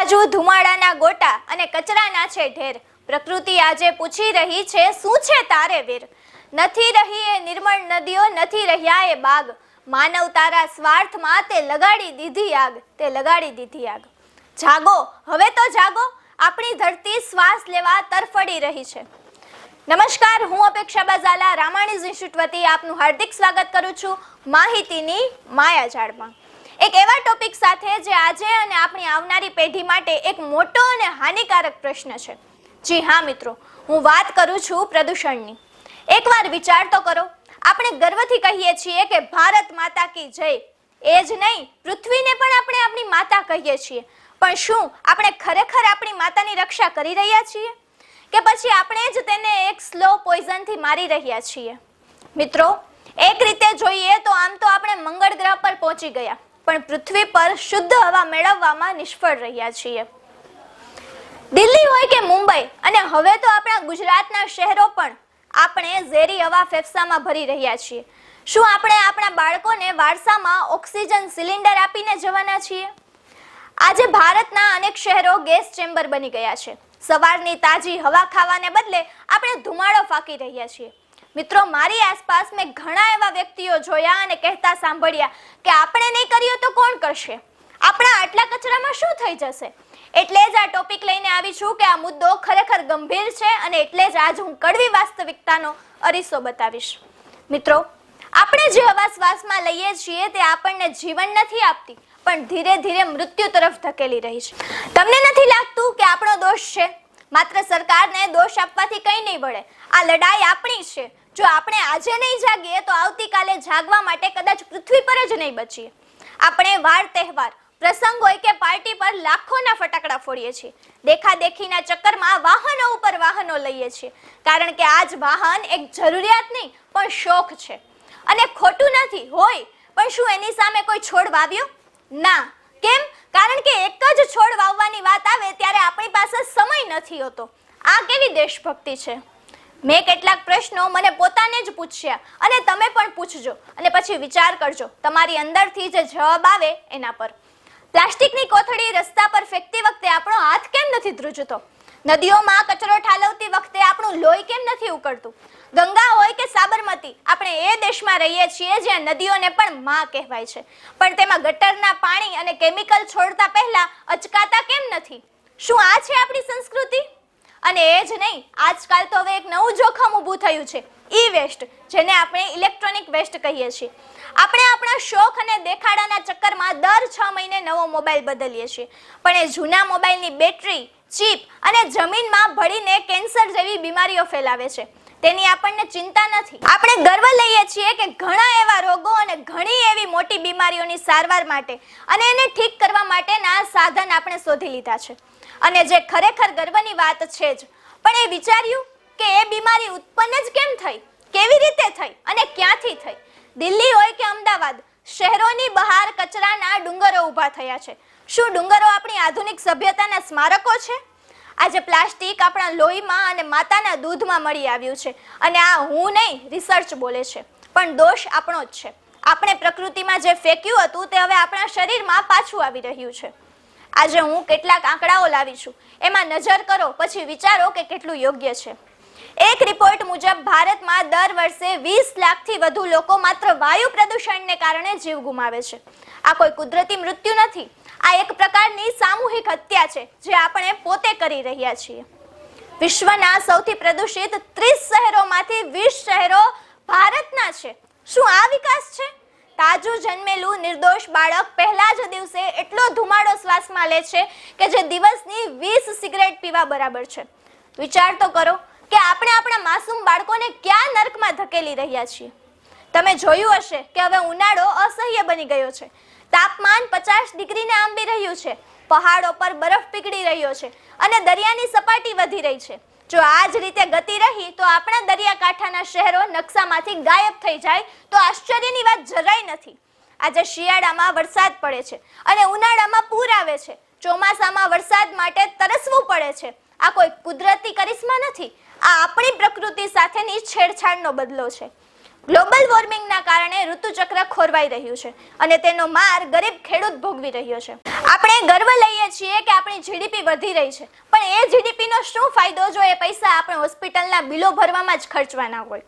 બાજુ ધુમાડાના ગોટા અને કચરાના છે ઢેર. પ્રકૃતિ આજે પૂછી રહી છે શું છે તારે વેર. નથી રહી એ નિર્મળ નદીઓ, નથી રહ્યા એ બાગ. માનવ તારા સ્વાર્થમાં તે લગાડી દીધી આગ, તે લગાડી દીધી આગ. જાગો, હવે તો જાગો, આપણી ધરતી શ્વાસ લેવા તરફડી રહી છે. નમસ્કાર, હું અપેક્ષા બાઝાલા રામાણીઝ ઇન્સ્ટિટ્યૂટ વતી આપનું હાર્દિક સ્વાગત કરું છું માહિતીની માયાજાળમાં. એક એવા ટોપિક સાથે જે આજે અને આપણી આવનારી પેઢી માટે એક મોટો અને હાનિકારક પ્રશ્ન છે. જી હા મિત્રો, હું વાત કરું છું પ્રદૂષણની. એકવાર વિચાર તો કરો, આપણે ગર્વથી કહીએ છીએ કે ભારત માતા કી જય. એ જ નહીં, પૃથ્વીને પણ આપણે આપણી માતા કહીએ છીએ. પણ શું આપણે ખરેખર આપણી માતાની રક્ષા કરી રહ્યા છીએ, કે પછી આપણે જ તેને એક સ્લો પોઈઝનથી મારી રહ્યા છીએ? મિત્રો, એક રીતે જોઈએ તો આમ તો આપણે મંગળ ગ્રહ પર પહોંચી ગયા, પણ પૃથ્વી પર શુદ્ધ હવા મેળવવામાં નિષ્ફળ રહ્યા છીએ. દિલ્હી હોય કે મુંબઈ અને હવે તો આપણા ગુજરાતના શહેરો પણ આપણે ઝેરી હવા ફેફસામાં ભરી રહ્યા છીએ. શું આપણે આપણા બાળકોને વારસામાં ઓક્સિજન સિલિન્ડર આપીને જવાના છીએ? આજે ભારતના અનેક શહેરો ગેસ ચેમ્બર બની ગયા છે. સવારની તાજી હવા ખાવાને બદલે આપણે ધુમાડો ફાંકી રહ્યા છીએ. મિત્રો, મારી આસપાસ મેં ઘણા એવા વ્યક્તિઓ જોયા અને કહેતા સાંભળ્યા કે આપણે નહીં કર્યું તો કોણ કરશે, આપણા આટલા કચરામાં શું થઈ જશે. એટલે જ આ ટોપિક લઈને આવી છું કે આ મુદ્દો ખરેખર ગંભીર છે અને એટલે જ આજ હું કડવી વાસ્તવિકતાનો અરીસો બતાવીશ. મિત્રો, આપણે જે હવા શ્વાસમાં લઈએ છીએ તે આપણને જીવન નથી આપતી, પણ ધીરે ધીરે મૃત્યુ તરફ ધકેલી રહી છે. તમને નથી લાગતું કે આપણો દોષ છે? માત્ર સરકારને દોષ આપવાથી કંઈ નહીં વળે. આ લડાઈ આપણી છે. જો આપણે આજે નહીં જાગીએ તો આવતીકાલે જાગવા માટે કદાચ પૃથ્વી પર જ નહીં બચીએ. આપણે વાર તહેવાર, પ્રસંગ હોય કે પાર્ટી પર લાખોના ફટાકડા ફોડીએ છીએ. દેખાદેખીના ચક્કરમાં વાહનો ઉપર વાહનો લઈએ છીએ, કારણ કે આજ વાહન એક જરૂરિયાત નહીં પણ શોખ છે. અને ખોટું નથી હોય, પણ શું એની સામે કોઈ છોડ વાવ્યો? ના. કેમ? કારણ કે એક જ છોડ વાવવાની વાત આવે ત્યારે આપણી પાસે સમય નથી હોતો. આ કેવી દેશભક્તિ છે? મેં કેટલાક પ્રશ્નો મને પોતાને જ પૂછ્યા અને તમે પણ પૂછજો અને પછી વિચાર કરજો તમારી અંદરથી જે જવાબ આવે એના પર. પ્લાસ્ટિકની કોથળી રસ્તા પર ફેંકતી વખતે આપણો હાથ કેમ નથી ધ્રુજતો? નદીઓમાં કચરો ઠાલવતી વખતે આપણું લોહી કેમ નથી ઉકળતું? ગંગા હોય કે સાબરમતી, આપણે એ દેશમાં રહીએ છીએ જ્યાં નદીઓને પણ માં કહેવાય છે, પણ તેમાં ગટરના પાણી અને કેમિકલ છોડતા પહેલા અચકાતા કેમ નથી? શું આ છે આપણી સંસ્કૃતિ? અને એ જ નહીં, આજકાલ તો હવે એક નવું જોખમ ઊભું થયું છે, ઈ વેસ્ટ, જેને આપણે ઇલેક્ટ્રોનિક વેસ્ટ કહીએ છીએ. આપણે આપણા શોખ અને દેખાડાના ચક્કરમાં દર 6 મહિને નવો મોબાઈલ બદલીએ છીએ, પણ એ જૂના મોબાઈલની બેટરી, ચીપ અને જમીનમાં ભળીને કેન્સર જેવી બીમારીઓ ફેલાવે છે. તેની આપણને ચિંતા નથી. આપણે ગર્વ લઈએ છીએ કે ઘણા એવા રોગો અને ઘણી એવી મોટી બીમારીઓની સારવાર માટે અને એને ઠીક કરવા માટેના સાધન આપણે શોધી લીધા છે. અને જે ખરેખર ગર્વની વાત છે જ, પણ એ વિચાર્યું કે એ બીમારી ઉત્પન્ન જ કેમ થઈ, કેવી રીતે થઈ અને ક્યાંથી થઈ? દિલ્હી હોય કે અમદાવાદ, શહેરોની બહાર કચરાના ડુંગરો ઊભા થયા છે. શું ડુંગરો આપણી આધુનિક સભ્યતાના સ્મારકો છે? આજે પ્લાસ્ટિક આપણા લોહીમાં અને માતાના દૂધમાં મળી આવ્યું છે અને આ હું નહીં, રિસર્ચ બોલે છે. પણ દોષ આપણો જ છે. આપણે પ્રકૃતિમાં જે ફેંક્યું હતું તે હવે આપણા શરીરમાં પાછું આવી રહ્યું છે. આજે હું કેટલાક આંકડાઓ લાવી છું, એમાં નજર કરો, પછી વિચારો કે કેટલું યોગ્ય છે. એક રિપોર્ટ મુજબ ભારતમાં દર વર્ષે 20 લાખથી વધુ લોકો માત્ર વાયુ પ્રદૂષણને કારણે જીવ ગુમાવે છે. આ કોઈ કુદરતી મૃત્યુ નથી, આ એક પ્રકારની સામૂહિક હત્યા છે જે આપણે પોતે કરી રહ્યા છીએ. વિશ્વના સૌથી પ્રદૂષિત 30 શહેરોમાંથી 20 શહેરો ભારતના છે. શું આ વિકાસ છે? તાજું જન્મેલું નિર્દોષ બાળક પહેલા જ દિવસે એટલો ધુમાડો શ્વાસમાં લે છે કે જે દિવસની 20 સિગરેટ પીવા બરાબર છે. વિચાર તો કરો કે આપણે આપણા માસૂમ બાળકોને ક્યાં નર્કમાં ધકેલી રહ્યા છીએ. તમે જોયું હશે કે હવે ઉનાળો અસહ્ય બની ગયો છે. તાપમાન 50 ડિગ્રીને આંબી રહ્યું છે, પહાડો પર બરફ પીગળી રહ્યો છે અને દરિયાની સપાટી વધી રહી છે. જો આ જ રીતે ગતિ રહી તો આપણા દરિયાકાંઠાના શહેરો નકશામાંથી ગાયબ થઈ જાય તો આશ્ચર્યની વાત જરાય નથી. આજે શિયાળામાં વરસાદ પડે છે અને ઉનાળામાં પૂર આવે છે. ચોમાસામાં વરસાદ માટે તરસવું પડે છે. આ કોઈ કુદરતી કરિશ્મા નથી, આ આપણી પ્રકૃતિ સાથેની છેડછાડનો બદલો છે. ગ્લોબલ વોર્મિંગના કારણે ઋતુચક્ર ખોરવાઈ રહ્યું છે અને તેનો માર ગરીબ ખેડૂત ભોગવી રહ્યો છે. આપણે ગર્વ લઈએ છીએ કે આપણી જીડીપી વધી રહી છે, પણ એ જીડીપીનો શું ફાયદો જો એ પૈસા આપણે હોસ્પિટલના બિલો ભરવામાં જ ખર્ચવાના હોય?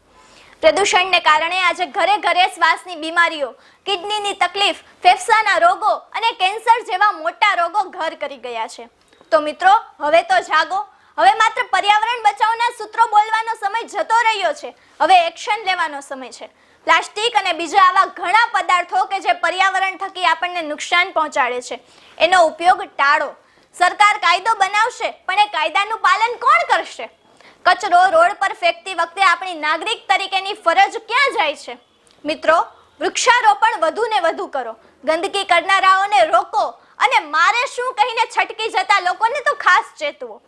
પ્રદૂષણને કારણે આજે ઘરે ઘરે શ્વાસની બીમારીઓ, કિડનીની તકલીફ, ફેફસાના રોગો અને કેન્સર જેવા મોટા રોગો ઘર કરી ગયા છે. તો મિત્રો, હવે તો જાગો. હવે માત્ર પર્યાવરણ બચાવના સૂત્રો બોલવાનો સમય જતો રહ્યો છે. હવે એક્શન લેવાનો સમય છે. પ્લાસ્ટિક અને બીજા આવા ઘણા પદાર્થો કે જે પર્યાવરણ થકી આપણને નુકસાન પહોંચાડે છે, એનો ઉપયોગ ટાળો. સરકાર કાયદો બનાવશે, પણ એ કાયદાનું પાલન કોણ કરશે? કચરો રોડ પર ફેંકતી વખતે આપણી નાગરિક તરીકેની ફરજ ક્યાં જાય છે? મિત્રો, વૃક્ષારોપણ વધુ ને વધુ કરો. ગંદકી કરનારાઓને રોકો અને મારે શું કહીને છટકી જતા લોકોને તો ખાસ ચેતવો.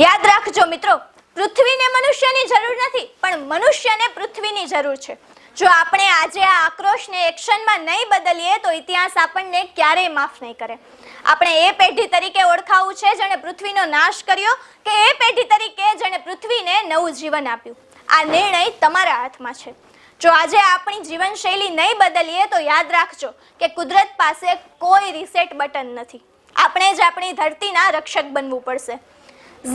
યાદ રાખજો મિત્રો, પૃથ્વીને મનુષ્યની જરૂર નથી, પણ મનુષ્યને પૃથ્વીની જરૂર છે. જો આપણે આજે આ આક્રોશને એક્શનમાં નહીં બદલીએ તો ઇતિહાસ આપણને ક્યારેય માફ નહીં કરે. આપણે એ પેઢી તરીકે ઓળખાવું છે જેણે પૃથ્વીનો નાશ કર્યો, કે એ પેઢી તરીકે જેણે પૃથ્વીને નવું જીવન આપ્યું? આ નિર્ણય તમારા હાથમાં છે. જો આજે આપણી જીવનશૈલી નહીં બદલીએ તો યાદ રાખજો કે કુદરત પાસે કોઈ રીસેટ બટન નથી. આપણે જ આપણી ધરતીના રક્ષક બનવું પડશે.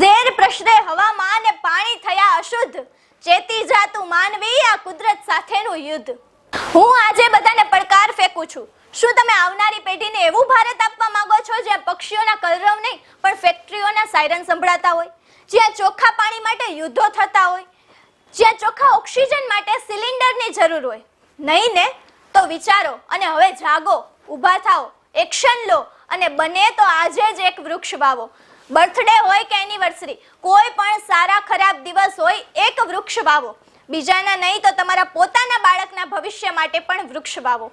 ઝેર પ્રસરે હવામાં ને પાણી થયા અશુદ્ધ, ચેતી જાતું માનવી આ કુદરત સાથેનું યુદ્ધ. હું આજે બધાને પડકાર ફેંકું છું. શું તમે આવનારી પેઢીને એવું ભારત આપવા માંગો છો જ્યાં પક્ષીઓના કલરવ નહીં પણ ફેક્ટરીઓના સાયરન સંભળાતા હોય, જ્યાં ચોખ્ખા પાણી માટે યુદ્ધો થતા હોય, જ્યાં ચોખ્ખા ઓક્સિજન માટે સિલિન્ડરની જરૂર હોય? નહીં ને? તો વિચારો અને હવે જાગો, ઊભા થાઓ, એક્શન લો અને બને તો આજે જ એક વૃક્ષ વાવો. બર્થડે હોય કે એનિવર્સરી, કોઈ પણ સારા ખરાબ દિવસ હોય, એક વૃક્ષ વાવો. બીજાના નહીં તો તમારા પોતાના બાળકના ભવિષ્ય માટે પણ વૃક્ષ વાવો.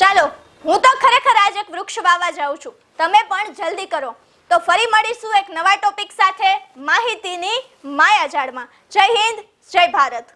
ચાલો, હું તો ખરેખર આજ એક વૃક્ષ વાવવા જાઉં છું. તમે પણ જલ્દી કરો. તો ફરી મળીશું એક નવા ટોપિક સાથે માહિતીની માયાજાળમાં. જય હિન્દ, જય ભારત.